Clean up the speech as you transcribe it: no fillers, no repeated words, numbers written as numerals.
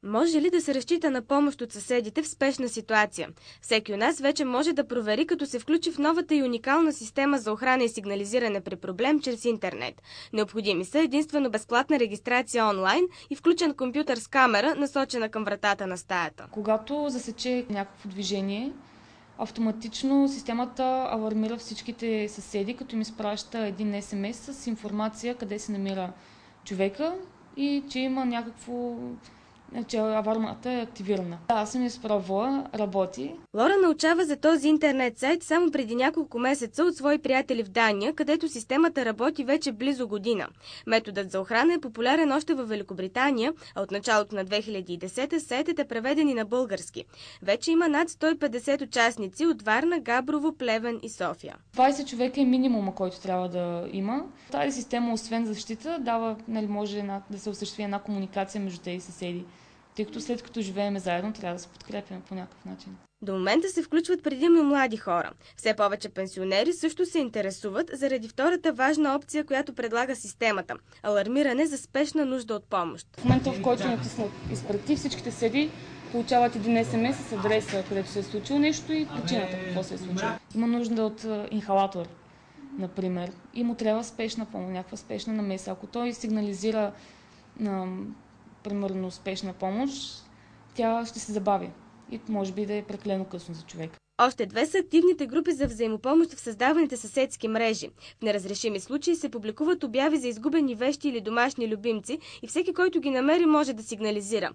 Може ли да се разчита на помощ от съседите в спешна ситуация? Всеки от нас вече може да провери, като се включи в новата и уникална система за охрана и сигнализиране при проблем чрез интернет. Необходими са единствено безплатна регистрация онлайн и включен компютър с камера, насочена към вратата на стаята. Когато засече някакво движение, автоматично системата алармира всичките съседи, като им изпраща един СМС с информация къде се намира човека и че има че авармата е активирана. Аз съм изпробвала, работи. Лора научава за този интернет сайт само преди няколко месеца от свои приятели в Дания, където системата работи вече близо година. Методът за охрана е популярен още във Великобритания, а от началото на 2010 сайтът е преведен и на български. Вече има над 150 участници от Варна, Габрово, Плевен и София. 20 човека е минимума, който трябва да има. Тази система, освен защита, дава, може да се осъществи една комуникация между тези съседи. Тъй като след като живеем заедно, трябва да се подкрепяме по някакъв начин. До момента се включват предимно млади хора. Все повече пенсионери също се интересуват заради втората важна опция, която предлага системата – алармиране за спешна нужда от помощ. В момента, в който натиснат изпрати, всичките седи получават един СМС с адреса, където се е случило нещо и причината какво се е случило. Има нужда от инхалатор, например, и му трябва спешна помощ, някаква спешна намеса. Ако той сигнализира примерно спешна помощ, тя ще се забави и може би да е прекалено късно за човек. Още две са активните групи за взаимопомощ в създаваните съседски мрежи. В неразрешими случаи се публикуват обяви за изгубени вещи или домашни любимци и всеки, който ги намери, може да сигнализира.